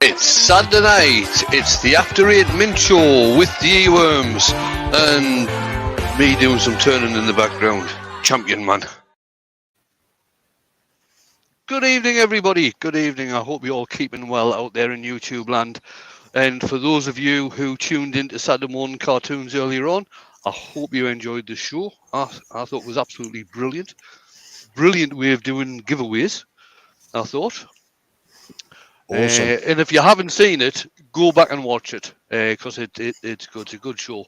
It's Saturday night. It's the After 8 Mint Show with the Earworms and me doing some turning in the background. Champion man. Good evening, everybody. Good evening. I hope you're all keeping well out there in YouTube land. And for those of you who tuned into Saturday morning cartoons earlier on, I hope you enjoyed the show. I thought it was absolutely brilliant. Brilliant way of doing giveaways, I thought. Awesome. And if you haven't seen it, go back and watch it because it's good. It's a good show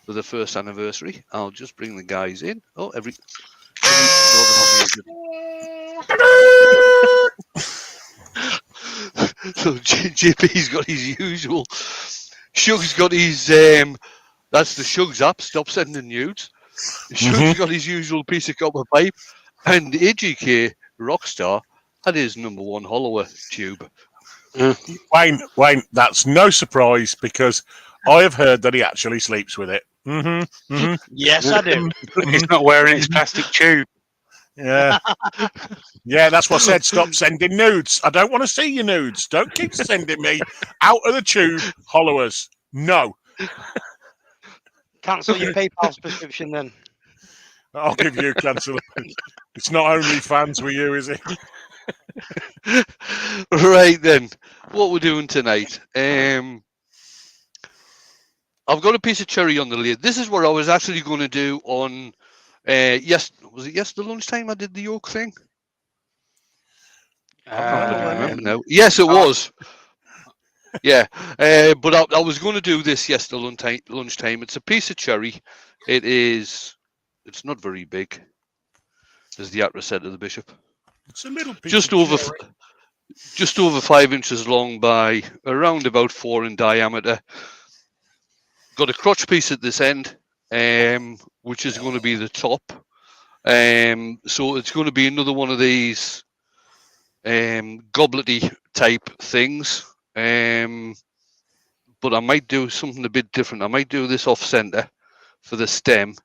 for the first anniversary. I'll just bring the guys in. Oh, no, so JP's got his usual. Shug's got his. That's the Shug's app. Stop sending nudes. Shug's got his usual piece of copper pipe, and AGK Rockstar had his #1 Hollower tube. Wayne, that's no surprise because I have heard that he actually sleeps with it. Yes, I do. He's not wearing his plastic tube. Yeah. Yeah, that's what I said. Stop sending nudes. I don't want to see your nudes. Don't keep sending me out of the tube hollowers. No. Cancel your PayPal subscription then. I'll give you cancel. It's not only fans with you, is it? Right then, what we're doing tonight. I've got a piece of cherry on the lid. This is what I was actually going to do on. Was it yesterday lunchtime? I did the yolk thing. I don't remember now. Yes, it was. Yeah, but I was going to do this yesterday lunchtime. It's a piece of cherry. It's not very big, as the actress said to the bishop. It's a little piece just over 5 inches long by around about 4 in diameter. Got a crotch piece at this end, which is going to be the top. So it's going to be another one of these goblety type things. But I might do something a bit different. I might do this off center for the stem,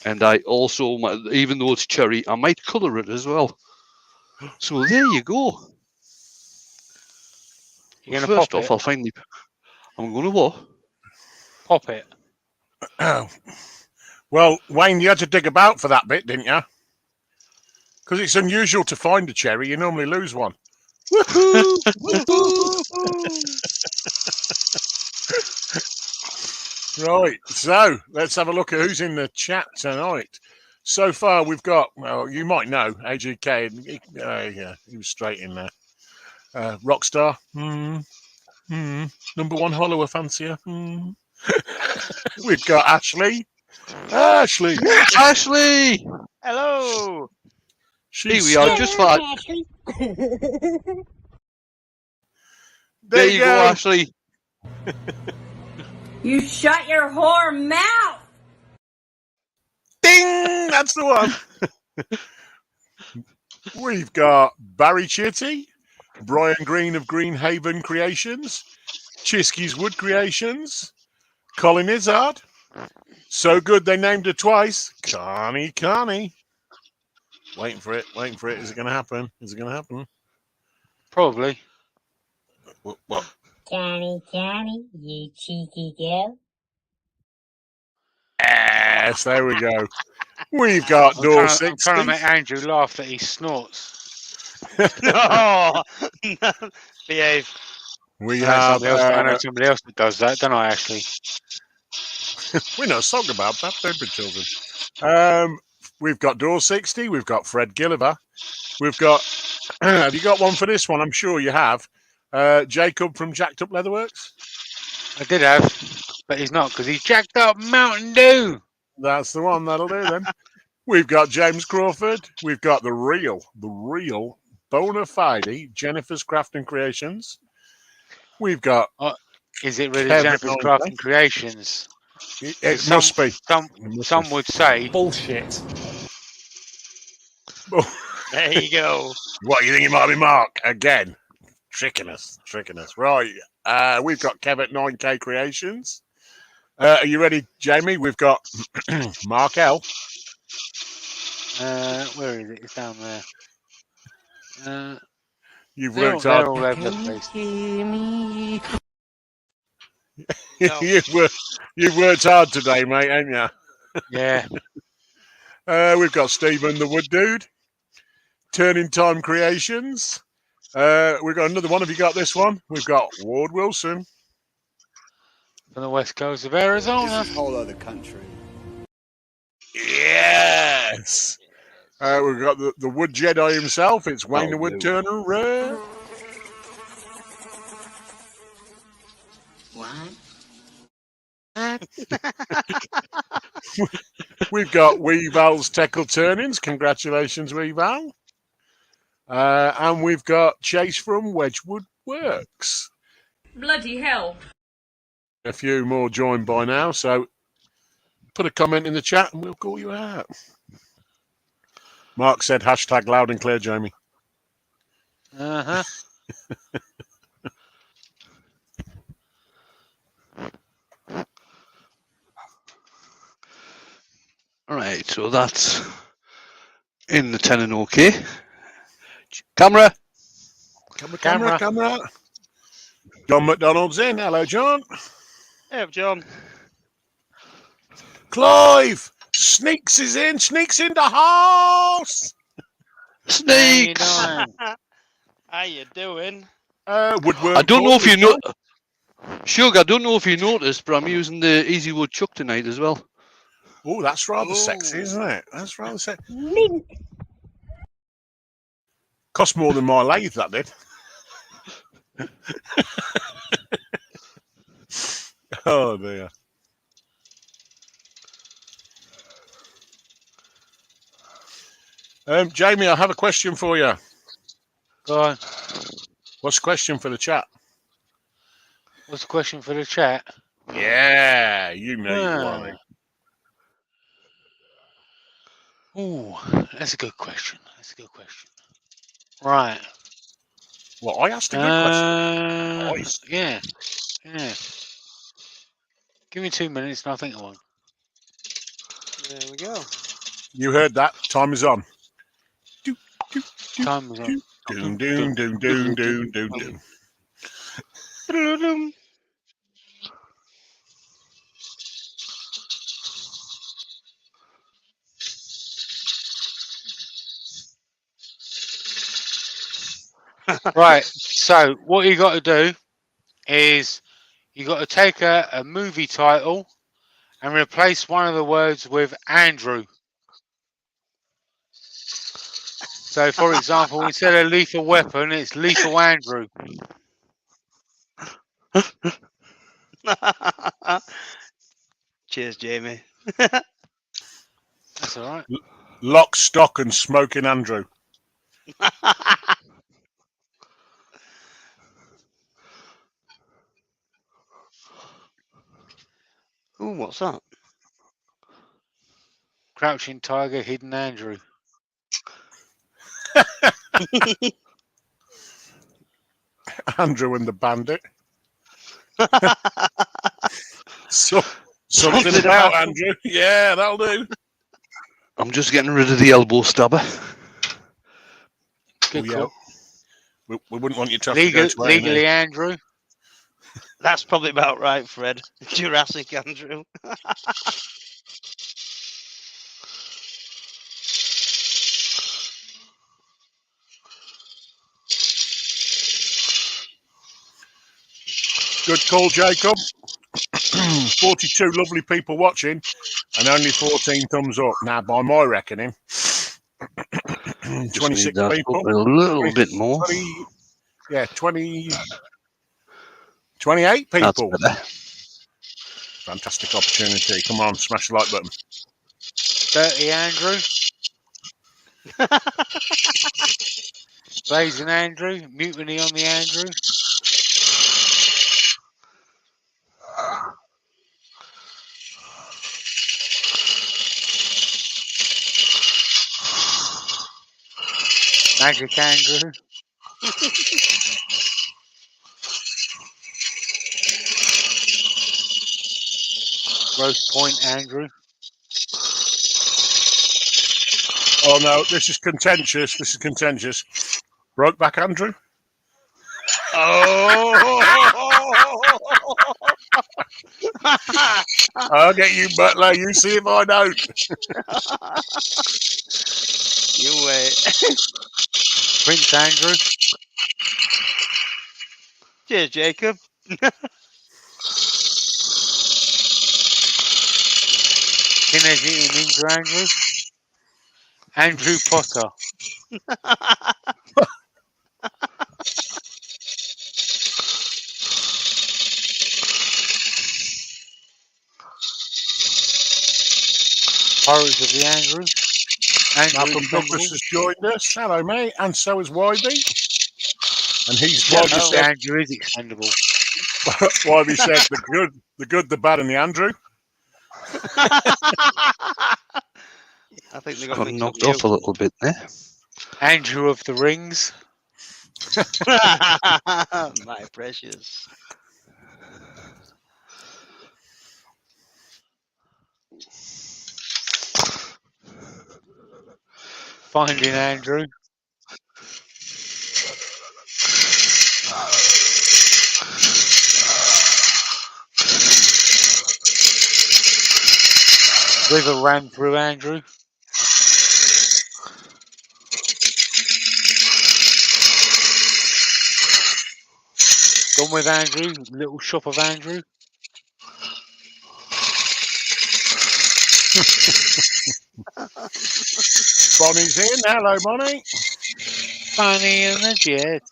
and I also, even though it's cherry, I might color it as well. So there you go. You're Well, gonna first pop off, it? I'll finally. I'm going to what? Pop it. Oh. Well, Wayne, you had to dig about for that bit, didn't you? Because it's unusual to find a cherry. You normally lose one. Woohoo! Right, so let's have a look at who's in the chat tonight. So far, we've got, well, you might know, AGK. Yeah, he was straight in there. Rockstar. #1 Hollower fancier. We've got Ashley. Ashley. Hello. Here we are, just for. There you go, Ashley. You shut your whore mouth! Ding! That's the one. We've got Barry Chitty, Brian Green of Greenhaven Creations, Chisky's Wood Creations, Colin Izzard. So good they named her twice. Carney. Waiting for it. Is it going to happen? Probably. What? Johnny, you cheeky girl. Yes, there we go. We've got Door I'm 60. trying to make Andrew laugh that he snorts. Oh, behave. We have. I know somebody else that does that, don't I, Ashley? We know a song about that, don't we, children? We've got Door 60. We've got Fred Gilliver. We've got. Have you got one for this one? I'm sure you have. Jacob from Jacked Up Leatherworks. I did have, but he's not because he's jacked up Mountain Dew. That's the one. That'll do then. We've got James Crawford. We've got the real bona fide Jennifer's Crafting Creations. We've got. Is it really Kevin Jennifer's Crafting Creations? It must be. Some would say Bullshit. There you go. What, you think it might be Mark again? Tricking us. Right. We've got Kev at 9K Creations. Are you ready, Jamie? We've got Mark L. Where is it? It's down there. You've They're, worked hard. they're all over the place. You've worked hard today, mate, haven't you? Yeah. We've got Stephen the Wood Dude, Turning Time Creations. We've got another one. Have you got this one? We've got Ward Wilson. From the west coast of Arizona. This is whole other country. Yes. We've got the Wood Jedi himself. It's Wayne the Woodturner. What? We've got Weeval's Teckle Turnings. Congratulations, Weeval. And we've got Chase from Wedgwood Works. Bloody hell. A few more joined by now, so put a comment in the chat and we'll call you out. Mark said hashtag loud and clear, Jamie. Uh-huh. All right, so that's in the 10 and OK. Camera. Camera. John McDonald's in. Hello, John. Hey, John. Clive Sneaks is in. Sneaks in the house. Snakes. How you doing? Woodwork. I don't know if you know. Shug, I don't know if you noticed, but I'm using the Easy Wood chuck tonight as well. Oh, that's rather sexy, isn't it? That's rather sexy. Cost more than my lathe, that did. Oh dear. Jamie, I have a question for you. Go on. What's the question for the chat? What's the question for the chat? Yeah, you know you are. Ooh, that's a good question. Right. Well, I asked a good question. Yeah. Give me 2 minutes and I'll think of one. There we go. You heard that. Time is on. Time was on. Doom. Right. So what you got to do is you got to take a movie title and replace one of the words with Andrew. So, for example, instead of Lethal Weapon, it's Lethal Andrew. Cheers, Jamie. That's all right. Lock, Stock, and Smoking Andrew. Ooh, what's that? Crouching Tiger, Hidden Andrew. Andrew and the Bandit. Something about Andrew. Yeah, that'll do. I'm just getting rid of the elbow stabber. Good call. We wouldn't want you to have to go to Legally Andrew. That's probably about right, Fred. Jurassic Andrew. Good call, Jacob. 42 lovely people watching and only 14 thumbs up. Now, by my reckoning, 26 people. A little bit more. 28 people. That's better. Fantastic opportunity. Come on, smash the like button. Dirty Andrew. Blazing Andrew. Mutiny on the Andrew. Magic Andrew. Gross Point Andrew. Oh no, this is contentious. Brokeback Andrew. I'll get you, Butler. You see if I don't. You wait. Prince Andrew. Cheers, Jacob. Teenage Mutant Ninja Andrew. Andrew Potter. Pirates of the Andrew. Andrew Malcolm Douglas Expendable. has joined us. Hello, mate. And so is Wybie. And he's Yeah, Wybie the said, Andrew is expendable. Wybie said the good, the bad, and the Andrew. I think they got Got mixed up knocked off a little bit there. Andrew of the Rings. My precious. Finding Andrew. River ran through Andrew. Gone with Andrew. Little shop of Andrew. Bonnie's in. Hello, Bonnie. Funny and the Jets.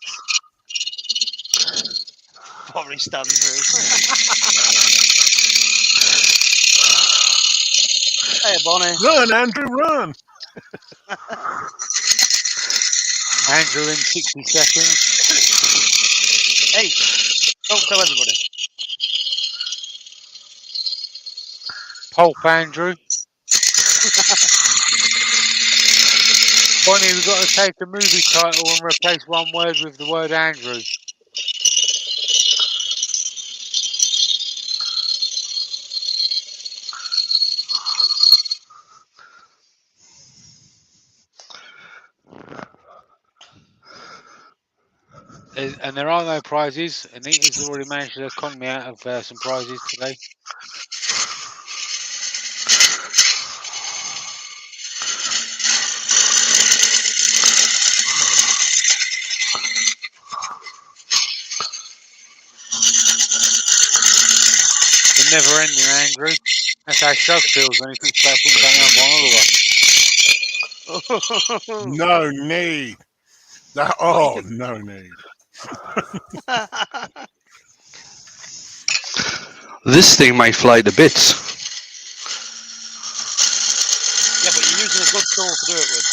Probably stand through. Hey, Bonnie. Run, Andrew, run. Andrew in 60 seconds. Hey, don't tell everybody. Pulp Andrew. Bonnie, we've got to take the movie title and replace one word with the word Andrew. And there are no prizes. Anita's already managed to con me out of some prizes today. The never ending Andrew. That's how Shug feels when he thinks about putting something on Oliver. No need. Oh, no need. This thing might fly to bits. Yeah, but you're using a good tool to do it with.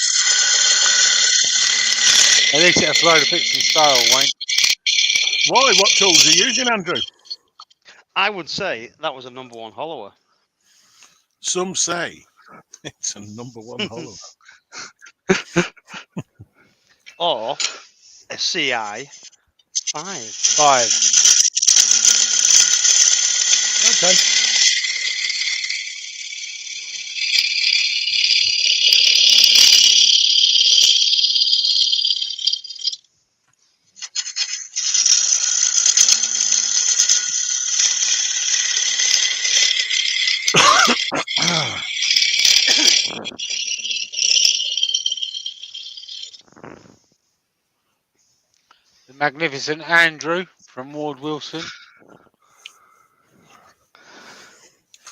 At least it'll fly to bits in style, Wayne. Why? What tools are you using, Andrew? I would say that was a #1 hollower. Some say it's a #1 hollow. Or a CI 5. 5. Okay. The magnificent Andrew from Ward Wilson.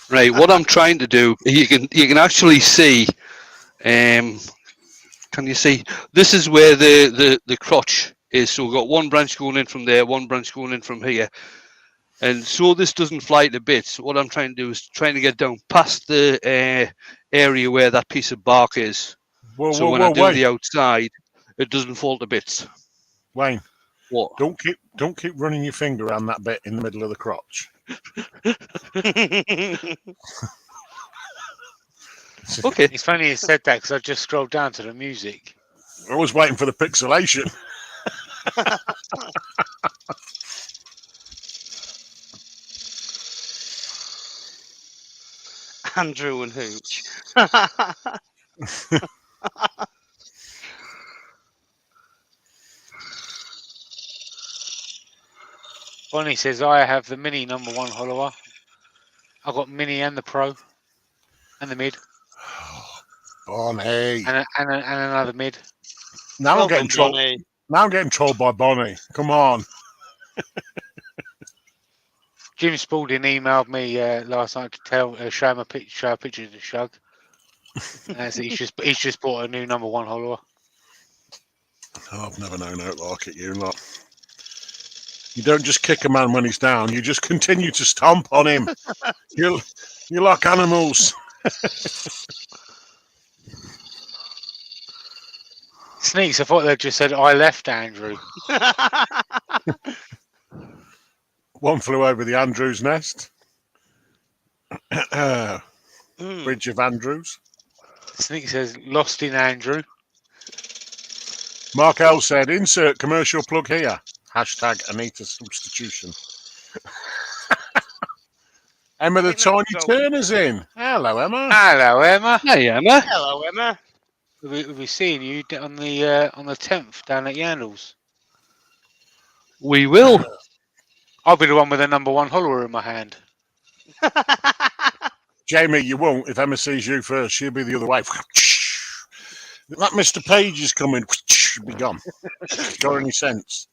Right, what I'm trying to do, you can actually see, can you see? This is where the crotch is. So we've got one branch going in from there, one branch going in from here. And so this doesn't fly to bits, what I'm trying to do is trying to get down past the area where that piece of bark is. Whoa, So whoa, when whoa, I do Wayne. the outside, it doesn't fall to bits. Wayne, What? don't keep running your finger around that bit in the middle of the crotch. Okay. It's funny you said that because I just scrolled down to the music. I was waiting for the pixelation. Andrew and Hooch. Bonnie says, I have the mini #1 hollower. I've got mini and the pro and the mid Bonnie. and another mid. Now Well I'm getting done, trolled. Bonnie. Now I'm getting trolled by Bonnie. Come on. Jim Spalding emailed me last night to show him a picture of the Shug. And so he's just bought a new #1 hollower. Oh, I've never known out like it, you lot. You don't just kick a man when he's down. You just continue to stomp on him. You're like animals. Sneaks, I thought they just said I left Andrew. One flew over the Andrews nest. Hmm. Bridge of Andrews. Sneak says lost in Andrew. Mark L said, insert commercial plug here. Hashtag Anita substitution. Emma the think that's Tiny so. Turner's in. Hello, Emma. Hello, Emma. Hey, Emma. Hello, Emma. We'll be seeing you on the 10th down at Yandles. We will. I'll be the one with the #1 hollower in my hand. Jamie, you won't. If Emma sees you first, she'll be the other way. That Mr. Page is coming. Be gone. Got any sense?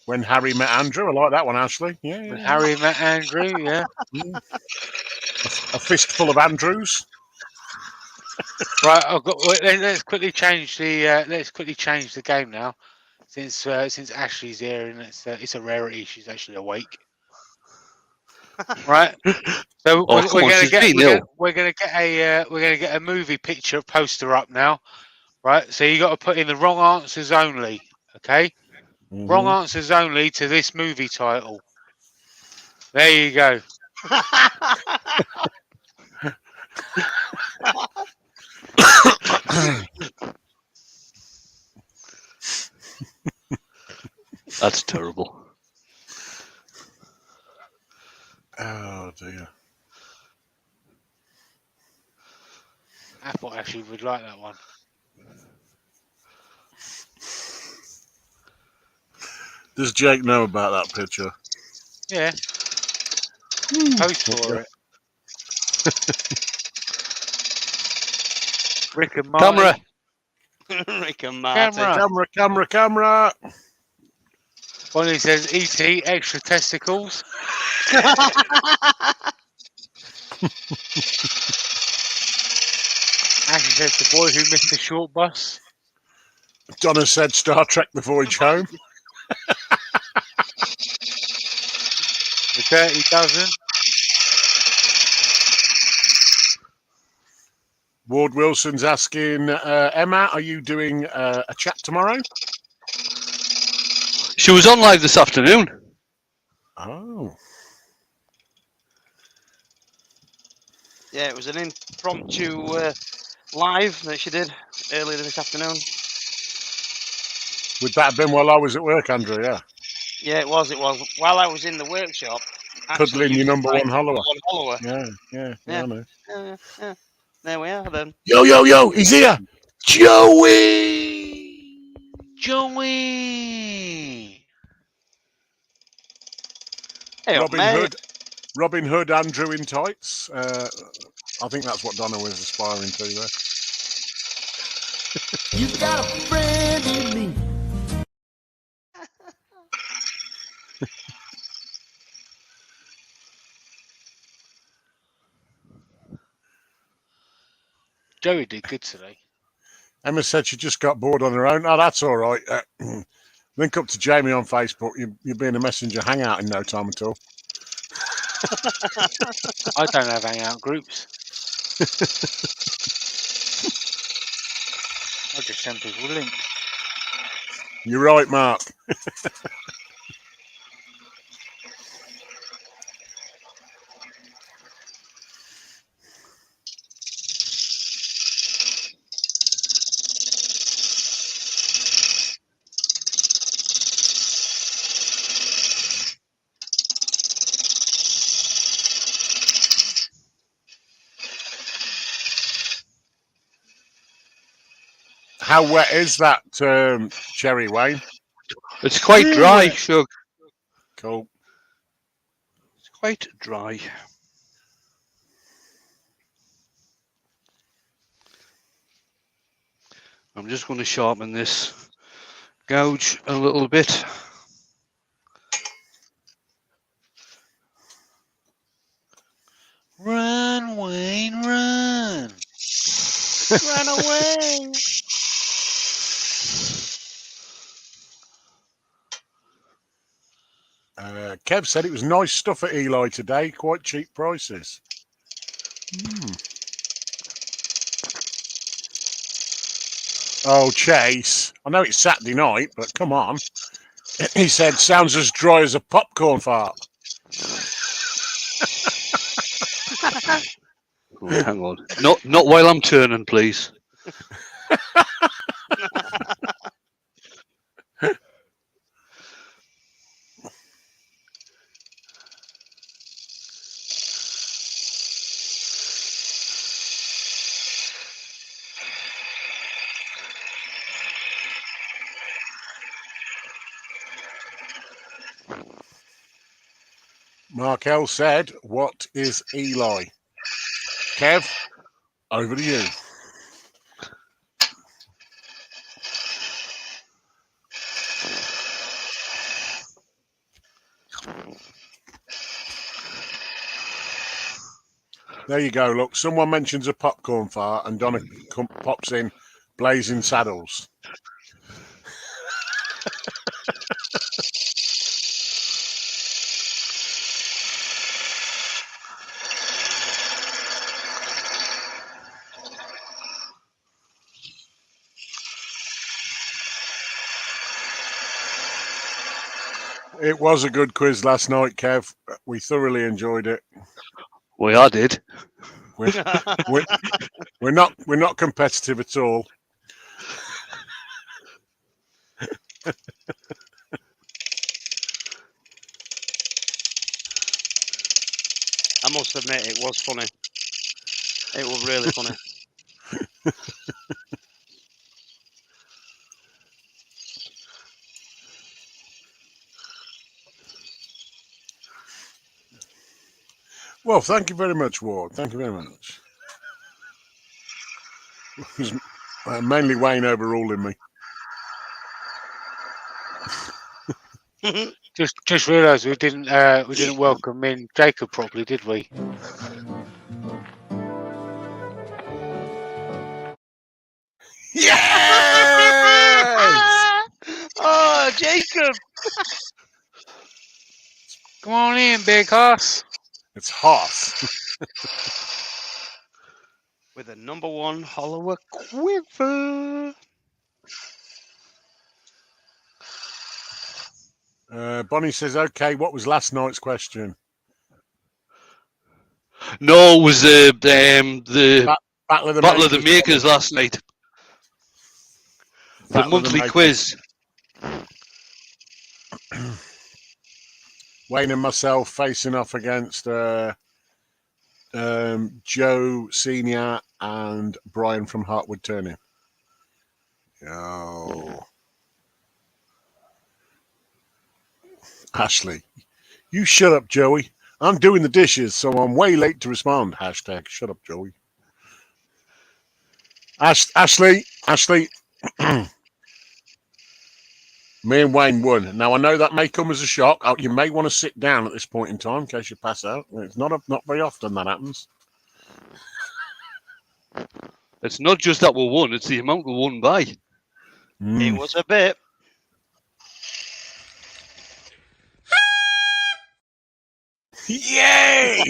When Harry met Andrew, I like that one, Ashley. Yeah. When Harry met Andrew, yeah. A fistful of Andrews. Right, let's quickly change the game now, since Ashley's here and it's a rarity. She's actually awake. Right. So Oh, come on, she's been ill. we're gonna get a movie picture poster up now. Right. So you got to put in the wrong answers only. Okay. Mm-hmm. Wrong answers only to this movie title. There you go. That's terrible. Oh dear. I thought Ashley would like that one. Does Jake know about that picture? Yeah. Post for it. Rick and Marty. Camera. Rick and Marty. Camera. Bonnie says, E.T. extra testicles. Ashley says, the boy who missed the short bus. Donna said Star Trek The Voyage Home. The Dirty Dozen. Ward Wilson's asking, Emma, are you doing a chat tomorrow? She was on live this afternoon. Oh. Yeah, it was an impromptu live that she did earlier this afternoon. Would that have been while I was at work, Andrew? Yeah. Yeah, it was. While I was in the workshop. Cuddling your #1 hollower. Hollower. Yeah, I know. Yeah. There we are then. Yo, he's here. Joey! Hey, Robin Hood, Andrew in tights. I think that's what Donna was aspiring to there. You got a friend in me. Joey did good today. Emma said she just got bored on her own. Oh, that's all right. Link up to Jamie on Facebook. You'll be in a messenger hangout in no time at all. I don't have hangout groups. I just send people links. You're right, Mark. How wet is that cherry, Wayne? It's quite Really dry, wet. Shug. Cool. It's quite dry. I'm just going to sharpen this gouge a little bit. Run, Wayne, run. Run away. Kev said it was nice stuff at Eli today, quite cheap prices. Oh, Chase. I know it's Saturday night, but come on. He said, sounds as dry as a popcorn fart. Oh, hang on. Not while I'm turning, please. Mark L said, what is Eli? Kev, over to you. There you go. Look, someone mentions a popcorn fart and Donna pops in Blazing Saddles. It was a good quiz last night, Kev. We thoroughly enjoyed it. Well, I did. We're not competitive at all. I must admit, it was funny. It was really funny. Well, thank you very much, Ward. Thank you very much. It was mainly Wayne overruling me. Just realised we didn't welcome in Jacob properly, did we? Yes! Oh, Jacob! Come on in, big horse. It's horse. With a #1 Hollower quiver. Bonnie says, okay, what was last night's question? No, it was the Battle of the Battle of the Makers, Makers last night. The Battle of the monthly Makers. quiz. Wayne and myself facing off against Joe Senior and Brian from Woodturning. Oh, Ashley, you shut up, Joey. I'm doing the dishes, so I'm way late to respond. Hashtag shut up, Joey. Ashley. Me and Wayne won. Now, I know that may come as a shock. You may want to sit down at this point in time in case you pass out. It's not very often that happens. It's not just that we won, it's the amount we won by. It was a bit. Yay!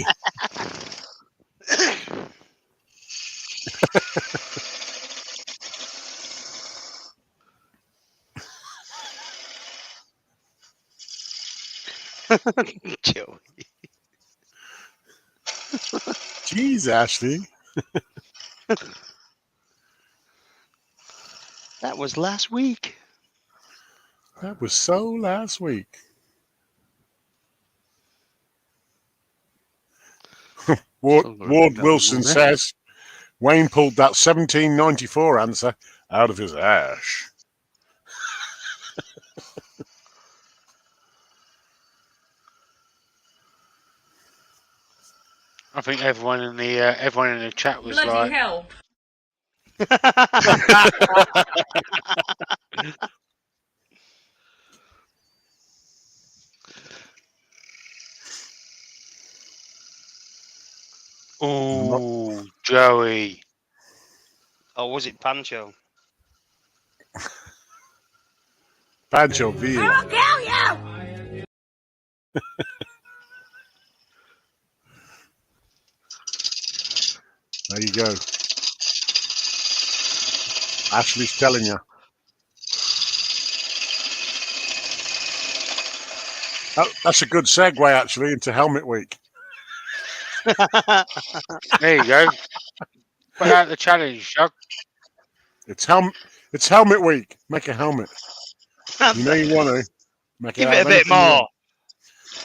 Joey. Jeez, Ashley. That was last week. That was so last week. Ward Wilson says, Wayne pulled that 1794 answer Out of his ash. I think everyone in the chat was Bloody like, hell. "Ooh, Joey." Or was it Pancho? Pancho Villa. I'll kill you! There you go. Ashley's telling you. That's a good segue, actually, into Helmet Week. There you go. Put out the challenge, Chuck. It's Helmet Week. Make a helmet. You know you want to. Make Give out it a of bit anything you more. want.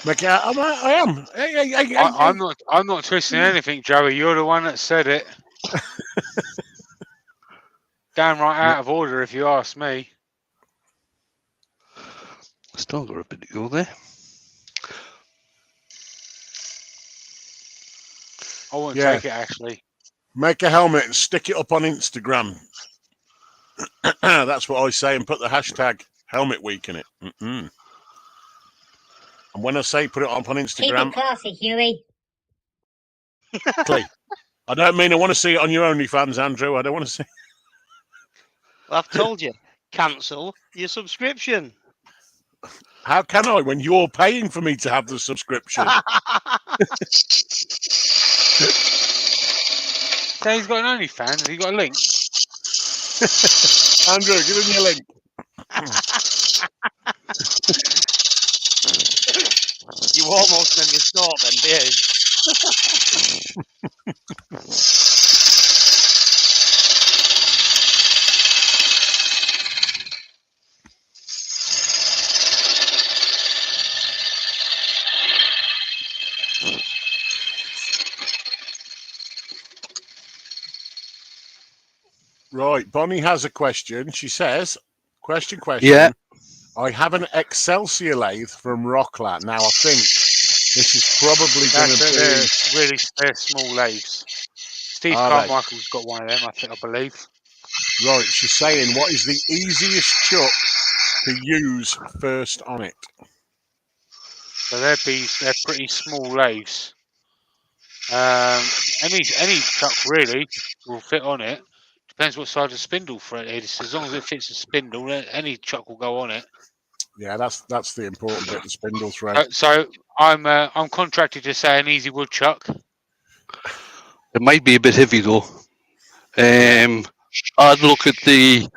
Make it out. I am. Hey. I'm not twisting anything, Joey. You're the one that said it. Damn right out of order, if you ask me. Still got a bit to go there. I won't Yeah. take it, actually. Make a helmet and stick it up on Instagram. That's what I say, and put the hashtag Helmet Week in it. And when I say put it up on Keep Instagram, it classy, Huey. I don't mean I want to see it on your OnlyFans, Andrew. I don't want to see. Well, I've told you, cancel your subscription. How can I when you're paying for me to have the subscription? So he's got an OnlyFans. Has he got a link? Andrew, give him your link. You almost made me stop then, behave. Right, Bonnie has a question. She says, question. Yeah. I have an Excelsior lathe from Rocklat. Now, I think this is probably going to be... They're small lathes. Steve Are they? Carmichael's got one of them, I believe. Right, she's saying, what is the easiest chuck to use first on it? So they're pretty small lathes. Any chuck really will fit on it. Depends what size of spindle for it is. As long as it fits a spindle, any chuck will go on it. Yeah, that's the important bit, the spindle thread. So I'm contracted to say an easy wood chuck. It might be a bit heavy though. I'd look at the.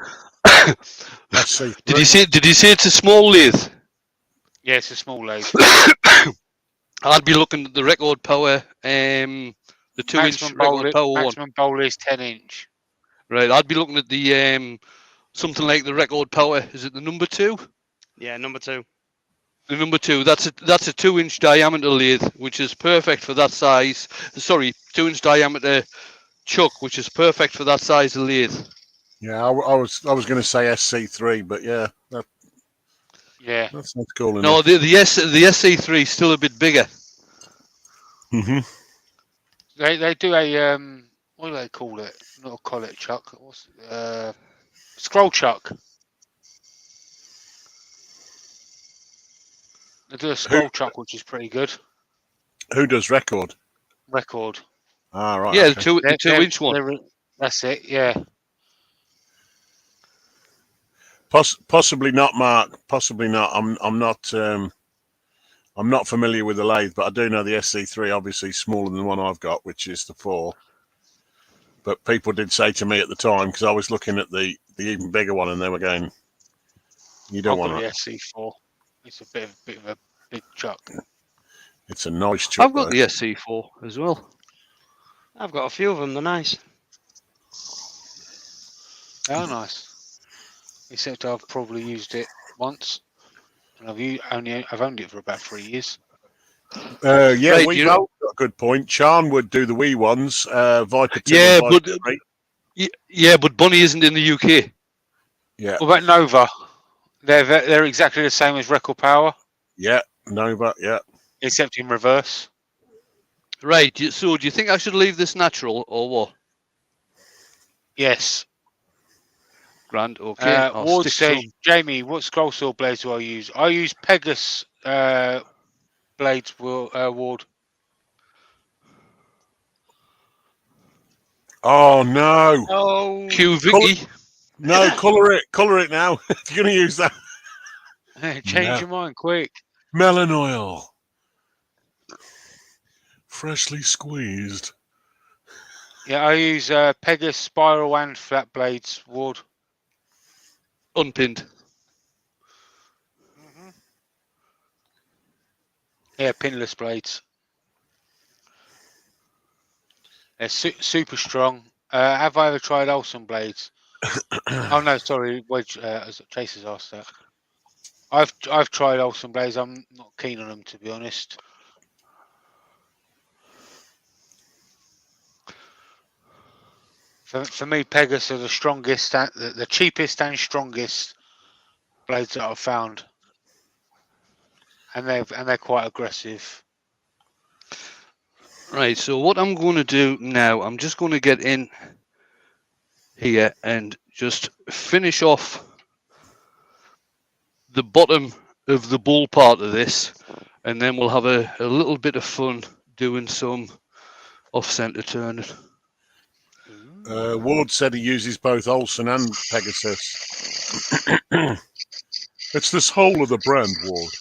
Let's see. Did you say it's a small lathe? Yeah, it's a small lathe. I'd be looking at the record power, the 2-inch record power one. Maximum bowl is 10-inch. Right, I'd be looking at the something like the record power. Is it the number 2? Yeah, number 2. The number 2. That's a 2-inch diameter lathe, which is perfect for that size. Sorry, 2-inch diameter chuck, which is perfect for that size of lathe. Yeah, I was going to say SC3, but yeah, that sounds cool enough. No, the SC3 is still a bit bigger. Mm-hmm. They do a what do they call it? Not a collet chuck. What's scroll chuck? They do a scroll chuck, which is pretty good. Who does record? Record. Ah, right. Yeah, okay. the 2-inch one. That's it. Yeah. Possibly not, Mark. Possibly not. I'm not familiar with the lathe, but I do know the SC3 obviously smaller than the one I've got, which is the 4. But people did say to me at the time, because I was looking at the even bigger one, and they were going, "You don't want the that." SC4. It's a bit of a big chuck. It's a nice chuck. I've got the SC4 as well. I've got a few of them. They're nice. They are nice. Except I've probably used it once, and I've owned it for about 3 years. Yeah, Right, we've all got a good point. Charn would do the wee ones. Viper 2. Yeah, and Viper 3. Yeah, but Bunny isn't in the UK. Yeah, What about Nova? They're exactly the same as Record Power, yeah, Nova, yeah. except in reverse. Right. So, do you think I should leave this natural or what? Yes. Grand. Okay. I'll Ward stick says, some. Jamie, what scroll saw blades do I use? I use Pegasus blades. Ward. Oh no, Oh, Q Colour, Vicky. no, colour it now. If you're going to use that, Change your mind quick. melon oil, freshly squeezed. Yeah, I use Pegasus spiral and flat blades. Ward. Unpinned. Yeah, pinless blades. They're super strong. Have I ever tried Olsen blades? Oh no, sorry. Wedge. Chase has asked that. I've tried Olsen blades. I'm not keen on them, to be honest. For me, Pegasus are the strongest, the cheapest and strongest blades that I've found, and they're quite aggressive. Right. So, what I'm going to do now, I'm just going to get in here and just finish off the bottom of the bull part of this, and then we'll have a little bit of fun doing some off-center turning. Ward said he uses both Olsen and Pegasus. It's this whole of the brand, Ward.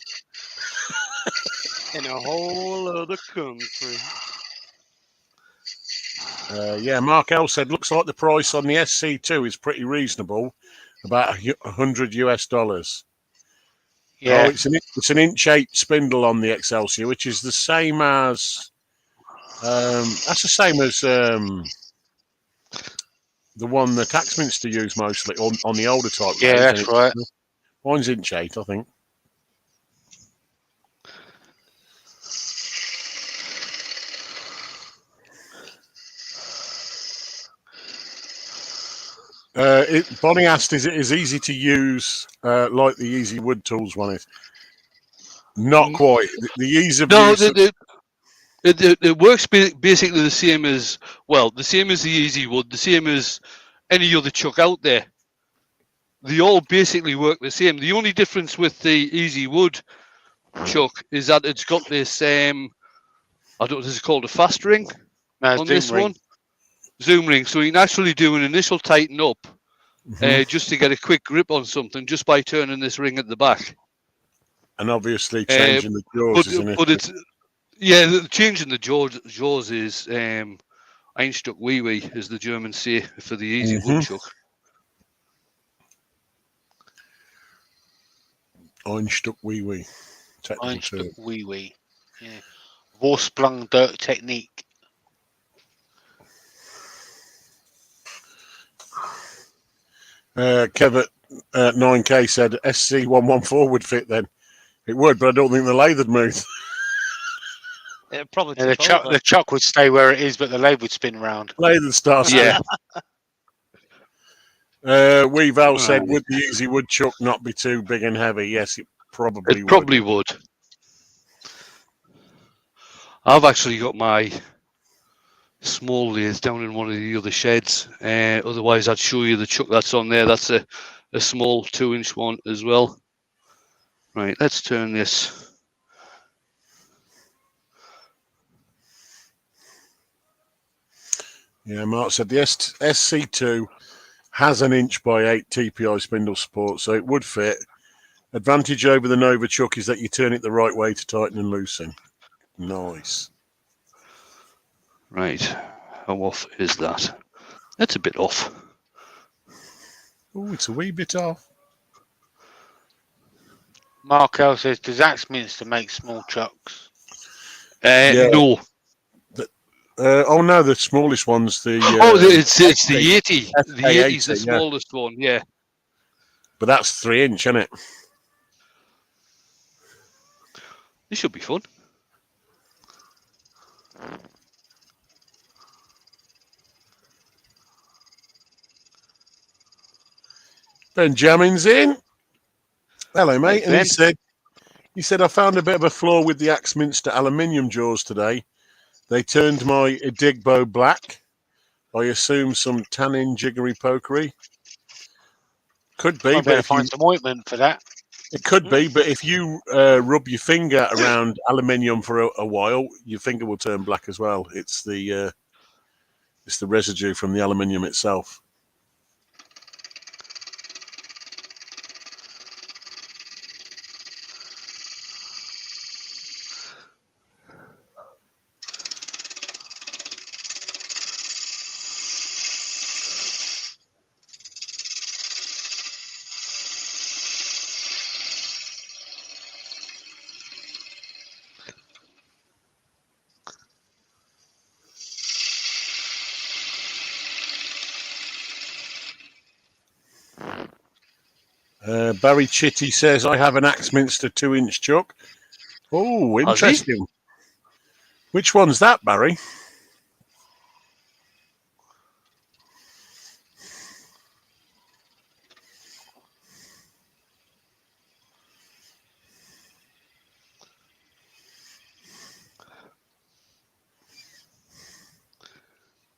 in a whole other country. Yeah, Mark L said looks like the price on the SC2 is pretty reasonable, about $100 US. Yeah, Oh, it's an inch 8 spindle on the Excelsior, which is the same as that's the same as the one that Taxminster use mostly on the older type yeah, lathes. that's right. Mine's inch 8, I think. Bonnie asked, is it as easy to use like the Easy Wood Tools one is? Not quite. The ease of No, use. it works basically the same as, well, the same as the Easy Wood, the same as any other chuck out there. They all basically work the same. The only difference with the Easy Wood chuck is that it's got this, I don't know, this is called a fast ring No, on Zoom this ring. one. Zoom ring. So you can actually do an initial tighten up just to get a quick grip on something just by turning this ring at the back. And obviously changing the jaws is an issue. But it's, yeah, changing the jaws is Einstuck Wee Wee, as the Germans say for the Easy Wood chuck. Einstuck Wee Wee. Einstuck Wee Wee. Yeah. Vorsprung dirt technique. Kev at 9K said SC114 would fit then. It would, but I don't think the lathe would move. It'd probably Yeah, tip over. the chuck would stay where it is, but the lathe would spin round. Lathe would start. Yeah. Weavel said, would the Easy Wood chuck not be too big and heavy? Yes, it probably would. Probably would. I've actually got my small lathe down in one of the other sheds. Otherwise, I'd show you the chuck that's on there. That's a small 2-inch one as well. Right, let's turn this. Yeah, Mark said the SC2 has an inch by 8 TPI spindle support, so it would fit. Advantage over the Nova chuck is that you turn it the right way to tighten and loosen. Nice. Right, how off is that? That's a bit off. Oh, it's a wee bit off. Mark L says, does Axminster make small chucks? Yeah. No. Oh no, the smallest one's the. It's the 80. The 80 is the yeah. smallest one, yeah. But that's 3-inch, isn't it? This should be fun. Benjamin's in. Hello, mate. Hey, And he said, I found a bit of a flaw with the Axminster aluminium jaws today. They turned my Digbo black. I assume some tannin jiggery pokery. Could be, Might be but able to if you, find some ointment for that. it could be, but if you rub your finger around aluminium for a while, your finger will turn black as well. It's the residue from the aluminium itself. Barry Chitty says, I have an Axminster 2-inch chuck. Oh, Has he? interesting. Which one's that, Barry?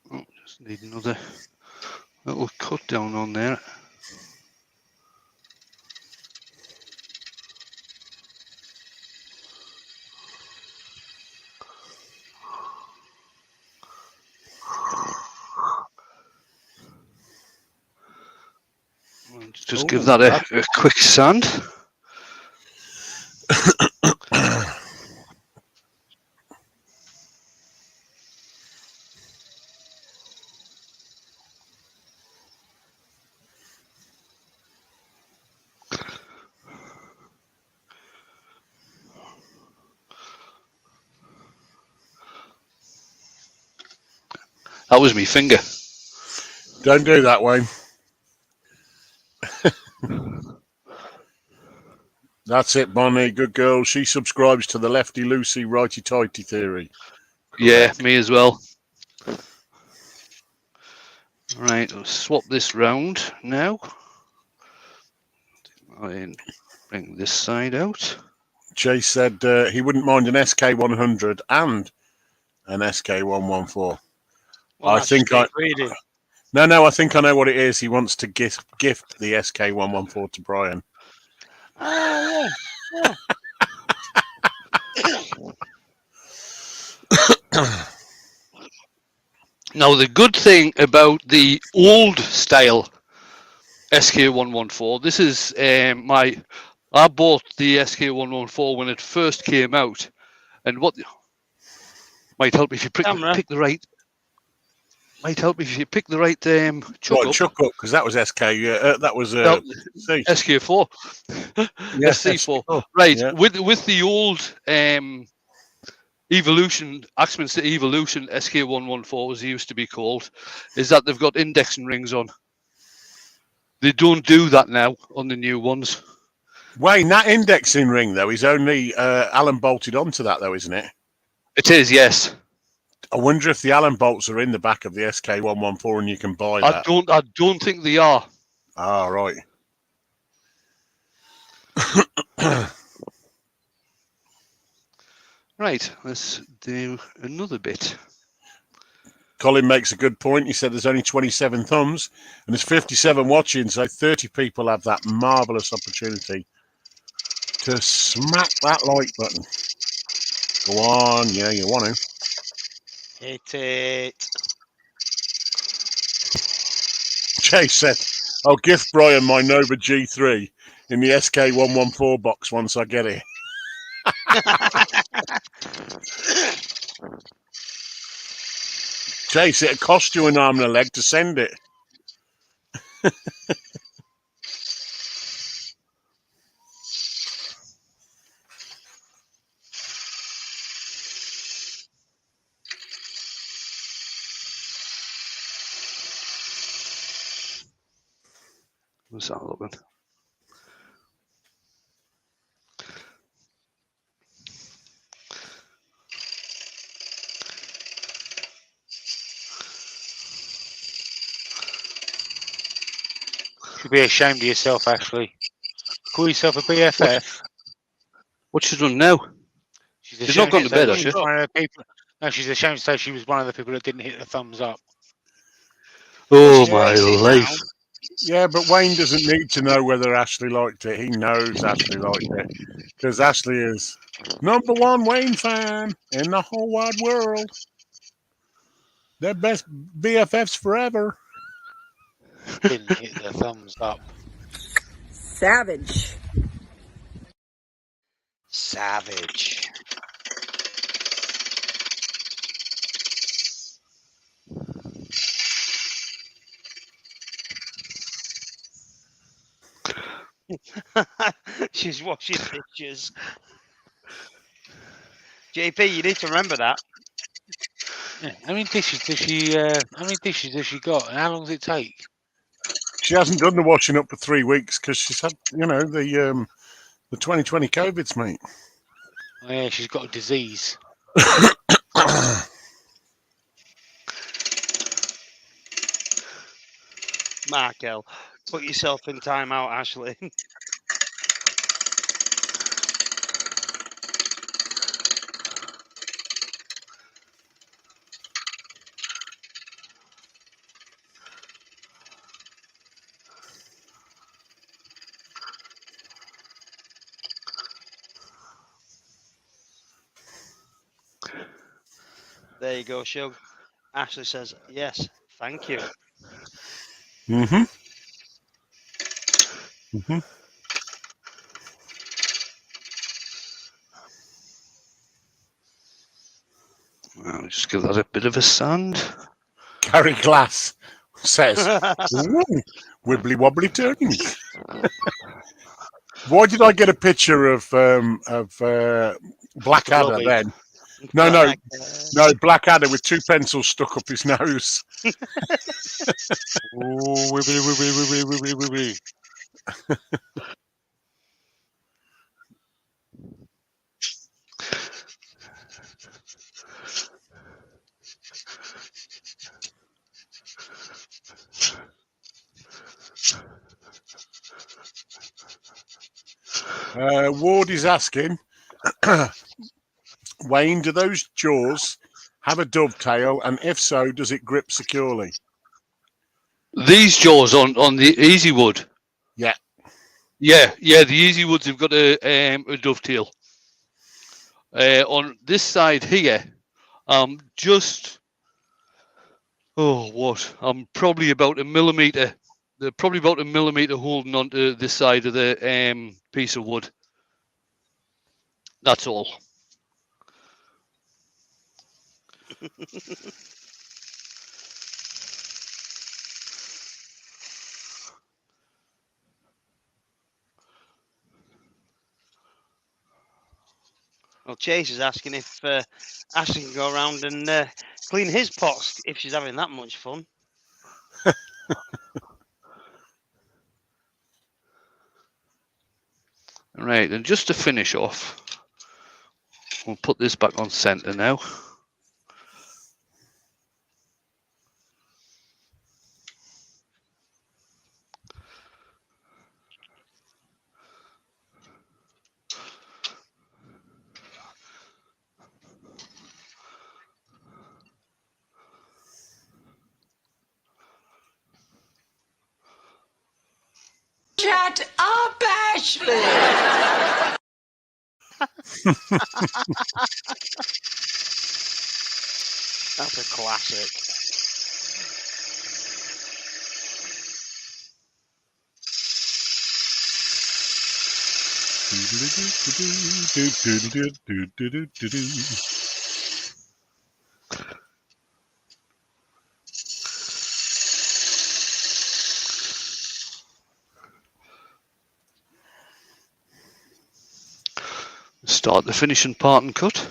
Oh, just need another little cut down on there. Just give that a quick sand. That was me finger. Don't do that, Wayne. That's it, Bonnie. Good girl. She subscribes to the lefty loosey, righty tighty theory. Correct. Yeah, me as well. Right, I'll swap this round now. And bring this side out. Chase said he wouldn't mind an SK100 and an SK114. Well, I that's think just reading. No, I think I know what it is. He wants to gift the SK114 to Brian. Oh, yeah. Now, the good thing about the old style SK114, this is I bought the SK114 when it first came out, and what might help if you pick the right. Might help if you pick the right chuck Right, up. chuck up, because that was SK. That was C. SK4, Yeah, SC4. SK4. Right, Yeah. with the old Evolution, Axminster Evolution SK114, as it used to be called, is that they've got indexing rings on. They don't do that now on the new ones. Wayne, that indexing ring, though, is only Allen bolted onto that, though, isn't it? It is, yes. I wonder if the Allen bolts are in the back of the SK114 and you can buy that. I don't think they are. Ah, right. Right, let's do another bit. Colin makes a good point. He said there's only 27 thumbs and there's 57 watching, so 30 people have that marvellous opportunity to smack that like button. Go on, yeah, you want to. Hit it. Chase said, I'll gift Brian my Nova G3 in the SK114 box once I get it. Chase, it'll cost you an arm and a leg to send it. What's that looking? should be ashamed of yourself, Ashley. Call yourself a BFF. What's she done now? She's not gone to bed, has she? No, she's ashamed to say she was one of the people that didn't hit the thumbs up. Oh she's my facing life! Yeah, but Wayne doesn't need to know whether Ashley liked it. He knows Ashley liked it because Ashley is #1 Wayne fan in the whole wide world. They're best BFFs forever. Didn't hit the thumbs up. Savage. Savage. She's washing dishes. JP, you need to remember that. Yeah. How many dishes does she? How many dishes has she got? And how long does it take? She hasn't done the washing up for 3 weeks because she's had, the 2020 COVIDs, mate. Oh, yeah, she's got a disease. Markel, put yourself in timeout, Ashley. There you go, Shug. Ashley says, yes, thank you. Mm-hmm. I'll just give that a bit of a sand. Gary Glass says, "Ooh, wibbly wobbly turnings." Why did I get a picture of Blackadder Robbie. then? No, Blackadder with 2 pencils stuck up his nose. Oh, wibbly, wibbly, wibbly, wibbly, wibbly. Ward is asking, Wayne, do those jaws have a dovetail, and if so, does it grip securely? These jaws on the Easy Wood. Yeah. Yeah. The Easy Woods have got a dovetail. On this side here, just I'm probably about a millimeter. They're probably about a millimeter holding onto this side of the piece of wood. That's all. Well, Chase is asking if Ashley can go around and clean his pots if she's having that much fun. Right, and just to finish off, we'll put this back on center now. Shut up, Ashley! That's a classic. Start the finishing part and cut.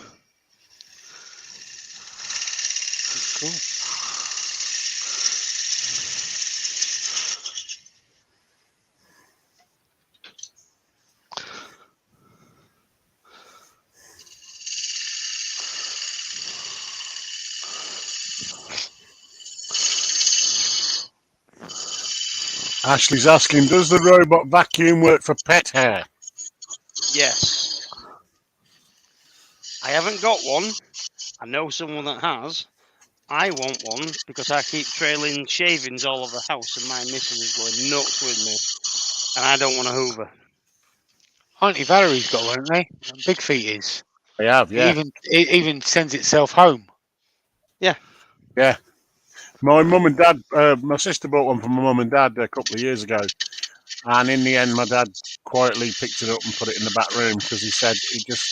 Cool. Ashley's asking, does the robot vacuum work for pet hair? Yes. I haven't got one. I know someone that has. I want one because I keep trailing shavings all over the house and my missus is going nuts with me. And I don't want to hoover. Auntie Valerie's got one, hasn't they? And Big Feet is. They have, yeah. It even sends itself home. Yeah. My mum and dad, my sister bought one for my mum and dad a couple of years ago. And in the end, my dad quietly picked it up and put it in the back room because he said it just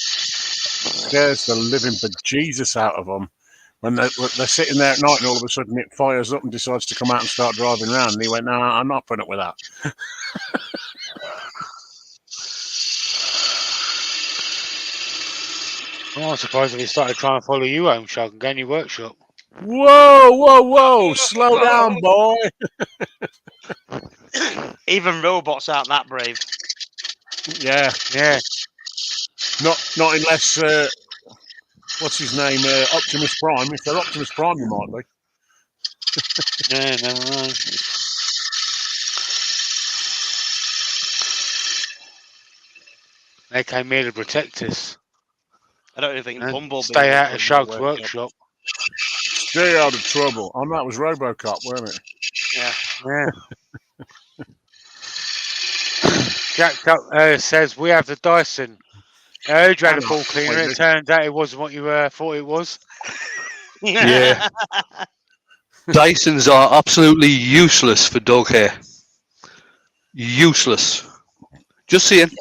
scares the living bejesus out of them. When they're sitting there at night and all of a sudden it fires up and decides to come out and start driving around. And he went, no, I'm not putting up with that. Oh, I'm surprised if it started trying to follow you home, Chuck, and go in your workshop. Whoa. Slow down, boy. Even robots aren't that brave. Yeah. Yeah. Not unless, what's his name, Optimus Prime. If they're Optimus Prime, you might be. Yeah, never mind. They came here to protect us. I don't even think And Bumblebee stay would out go of in Shark's my workshop. Stay out of trouble. Oh, that was RoboCop, wasn't it? Yeah. Yeah. Jack says we have the Dyson. I heard you had a Hang on, ball cleaner. wait, It turned out it wasn't what you thought it was. Yeah. Dysons are absolutely useless for dog hair. Useless. Just saying.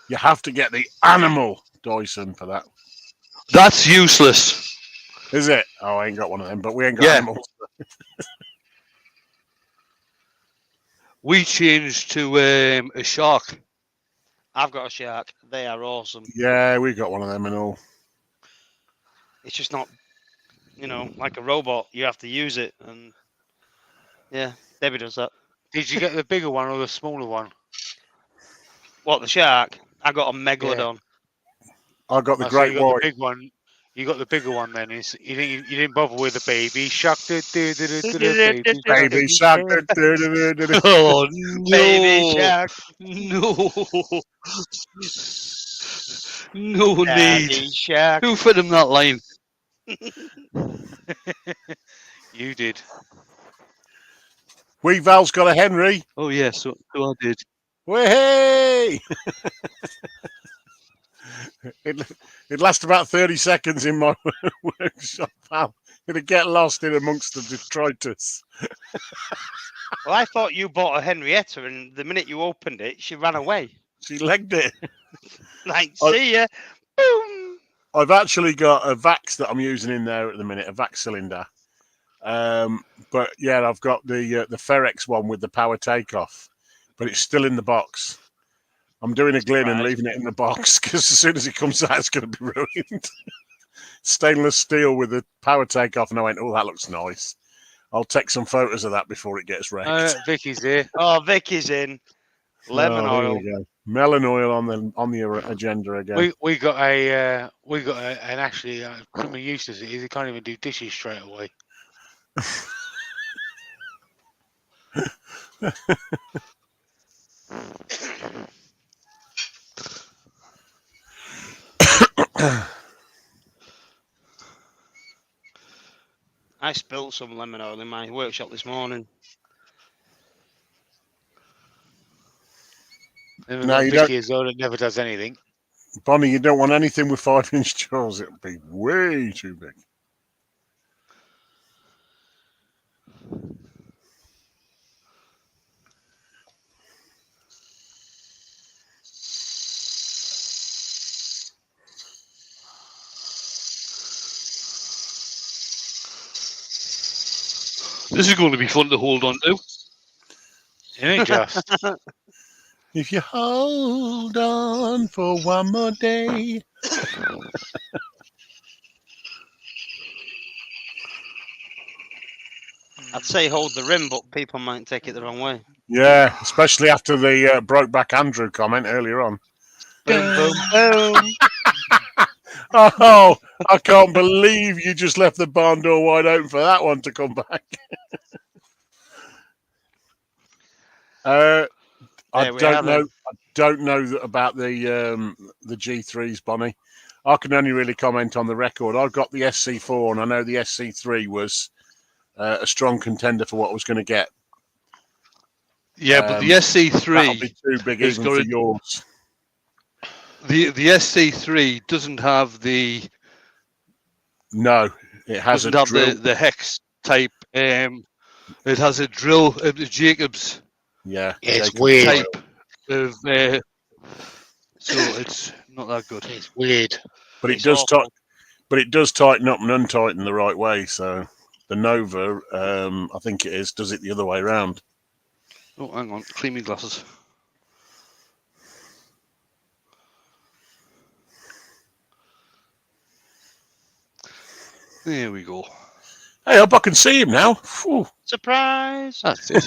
You have to get the animal Dyson for that. That's useless. Is it? Oh, I ain't got one of them, but we ain't got Yeah. animals. We changed to a shark. I've got a shark. They are awesome. Yeah, we got one of them and all. It's just not, like a robot. You have to use it. And yeah, Debbie does that. Did you get the bigger one or the smaller one? What, the shark? I got a megalodon. I got the So great you got white. the big one. You got the bigger one then. You didn't bother with the baby shark. Baby shark. Oh no! Baby shark. No! No need. Daddy shark. Who fed him that line? You did. Wee Val's got a Henry. Oh yes, so I did. Way! It lasts about 30 seconds in my workshop, pal. It'd get lost in amongst the detritus. Well, I thought you bought a Henrietta, and the minute you opened it, she ran away. She legged it. Like, see ya. Boom. I've actually got a Vax that I'm using in there at the minute, a Vax cylinder. But yeah, I've got the Ferex one with the power takeoff, but it's still in the box. I'm doing a Glyn and leaving it in the box because as soon as it comes out, it's going to be ruined. Stainless steel with the power takeoff, and I went, oh, that looks nice. I'll take some photos of that before it gets wrecked. Vicky's here. Oh, Vicky's in. Lemon oil. Here we go. Melon oil on the agenda again. We got an actually criminal useless. He can't even do dishes straight away. I spilled some lemon oil in my workshop this morning. No, you Vicky as well that never does anything. Bonnie, you don't want anything with 5-inch jaws. It'll be way too big. This is going to be fun to hold on to. It ain't just. If you hold on for one more day. I'd say hold the rim, but people might take it the wrong way. Yeah, especially after the Brokeback Andrew comment earlier on. Boom, boom, boom. Oh, I can't believe you just left the barn door wide open for that one to come back. I There we are don't know. then. I don't know about the G3s, Bonnie. I can only really comment on the record. I've got the SC4, and I know the SC3 was a strong contender for what I was going to get. Yeah, but the That'll SC3 be too big has even got for a, yours. the SC3 doesn't have the No, it has a drill. the hex type. It has a drill, Jacobs Yeah, It's Jacob's weird. coil. type of. So it's not that good. It's weird. But it It's does awful. but it does tighten up and untighten the right way. So the Nova, I think it is, does it the other way around. Oh, hang on, clean me glasses. There we go. Hey, I can see him now. Whew. Surprise! That's it.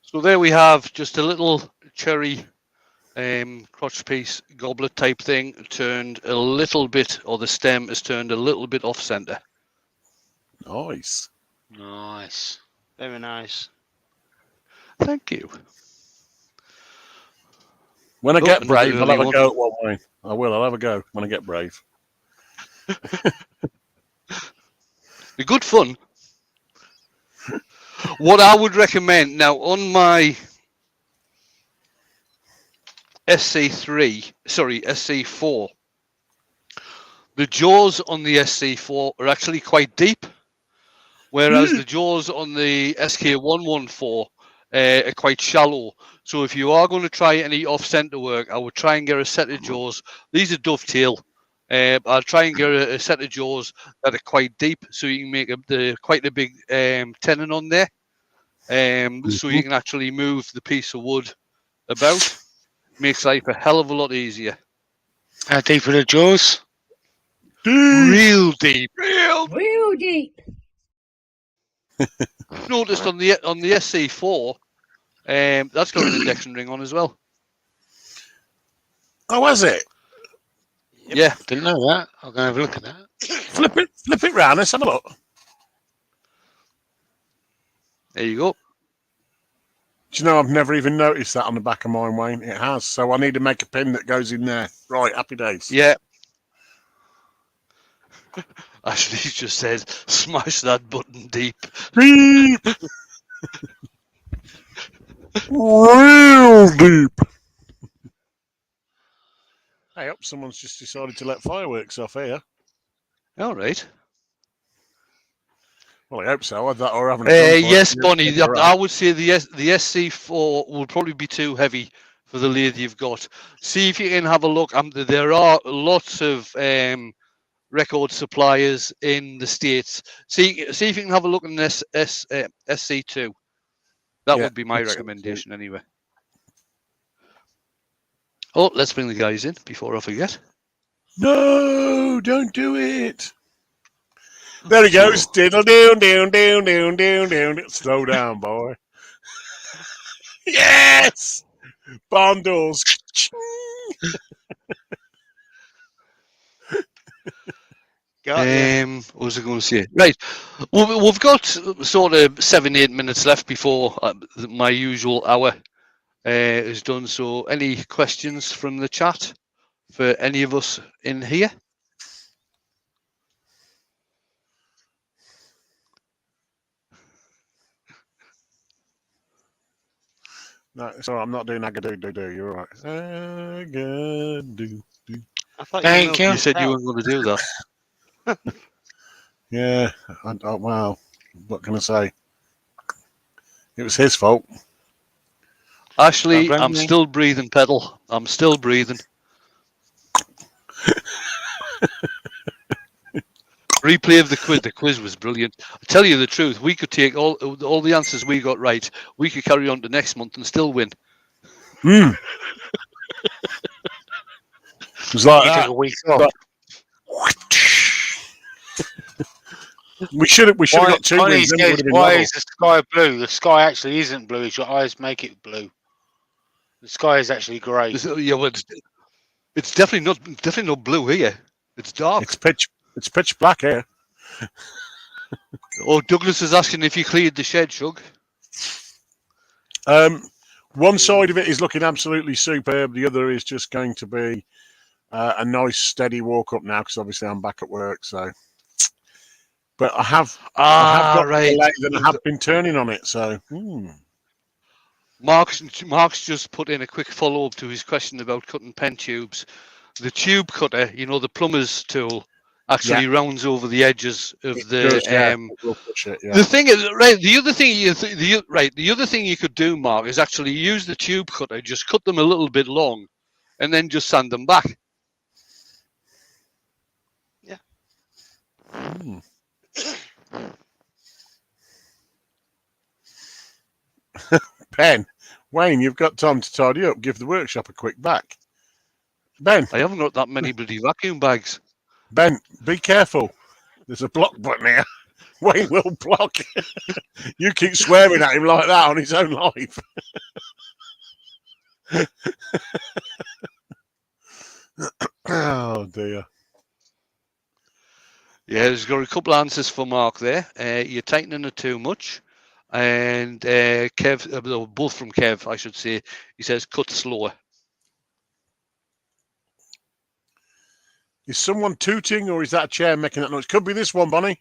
So there we have just a little cherry crotch piece goblet type thing turned a little bit, or the stem is turned a little bit off center. Nice. Nice. Very nice. Thank you. When I Oh, get another brave, I'll early have a one. go at one way. I will. I'll have a go when I get brave. Be good fun. What I would recommend now on my SC4, the jaws on the SC4 are actually quite deep, whereas the jaws on the SK114 are quite shallow. So if you are going to try any off-center work, I would try and get a set of jaws. These are dovetail. I'll try and get a set of jaws that are quite deep, so you can make quite a big tenon on there. So you can actually move the piece of wood about. Makes life a hell of a lot easier. How deep are the jaws? Real deep. Real deep. Noticed on the SC4, that's got an index ring on as well. Oh, has it? Yep. Yeah. Didn't know that. I'm going to have a look at that. Flip it round. Let's have a look. There you go. Do you know, I've never even noticed that on the back of mine, Wayne. It has. So I need to make a pin that goes in there. Right, happy days. Yeah. Ashley just said, smash that button deep. Deep. Real deep. Hey, up! Someone's just decided to let fireworks off here. All right. Well, I hope so. That or having a gunfight. Yes, Bonnie. Right. I would say the SC4 will probably be too heavy for the lathe you've got. See if you can have a look. There are lots of record suppliers in the States. See if you can have a look in this SC2. That would be my recommendation anyway. Oh, let's bring the guys in before I forget. No, don't do it. There he goes. Diddle down, down, down, down, down, down. Slow down, boy. Yes! Bundles. Got ya. What was I going to say? Right. Well, we've got sort of 7-8 minutes left before my usual hour is done. So any questions from the chat for any of us in here? No, sorry, I'm not doing agadoo. You're right. Agadoo. I thought Thank you. You said you weren't going to do that. Yeah. Wow. What can I say? It was his fault. Ashley, Don't blame I'm me. still breathing, pedal. I'm still breathing. Replay of the quiz. The quiz was brilliant. I tell you the truth, we could take all the answers we got right. We could carry on to next month and still win. It was like You that. took a week off. But- We should have got 2 Bonnie wins. Then it says, would have been why level. is the sky blue? The sky actually isn't blue. It's your eyes make it blue. The sky is actually grey. Yeah, well, it's definitely not blue here. It's dark. It's pitch black here. Oh, Douglas is asking if you cleared the shed, Shug. One side of it is looking absolutely superb. The other is just going to be a nice steady walk up now, because obviously I'm back at work. So, but I have got right. the lathe and I have been turning on it. So, Mark's just put in a quick follow up to his question about cutting pen tubes. The tube cutter, you know, the plumber's tool, actually rounds over the edges of it the. does, it will push it, The thing is, right? The other thing the other thing you could do, Mark, is actually use the tube cutter, just cut them a little bit long, and then just sand them back. Yeah. Ben, Wayne, you've got time to tidy up. Give the workshop a quick back. Ben, I haven't got that many bloody vacuum bags. Ben, be careful. There's a block button here. Wayne will block. You keep swearing at him like that on his own life. Oh dear. Yeah, there's got a couple of answers for Mark there. You're tightening it too much. And Kev, both from Kev, I should say, he says cut slower. Is someone tooting, or is that chair making that noise? Could be this one, Bonnie.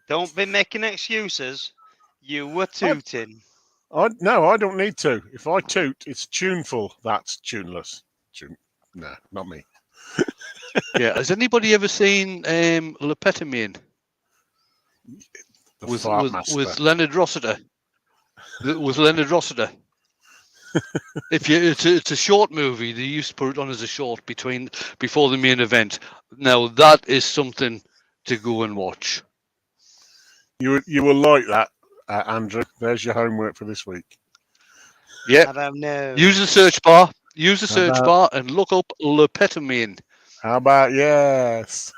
Don't be making excuses. You were tooting. No, I don't need to. If I toot, it's tuneful. That's tuneless. No, not me. Yeah, has anybody ever seen Lepetamine with Leonard Rossiter? With Leonard Rossiter. It's a short movie. They used to put it on as a short before the main event. Now that is something to go and watch. You will like that, Andrew. There's your homework for this week. Yeah. I don't know. Use the search bar. Use the search bar and look up Lepetamine. How about yes?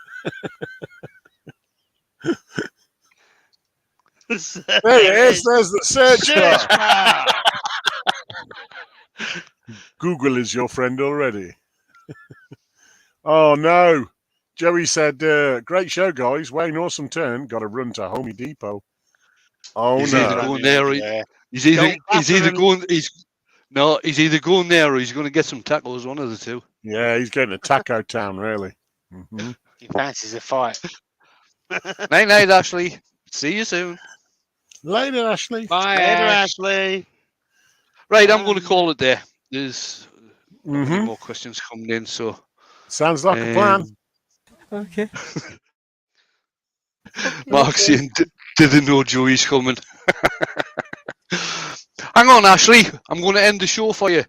There it is. There's the search bar. Google is your friend already. Oh no. Joey said, great show, guys. Wayne, awesome turn. Got to run to Home Depot. Oh He's no. either going there or he's either going there or he's going to get some tacos, one of the two. Yeah, he's going to Taco Town, really. Mm-hmm. He fancies a fight. Night, Ashley. See you soon. Later, Ashley. Bye, Later, Ash. Ashley. Right, I'm going to call it there. There's Mm-hmm. more questions coming in, so Sounds like a plan. Okay. Mark's saying, didn't know Joey's coming. Hang on, Ashley. I'm going to end the show for you.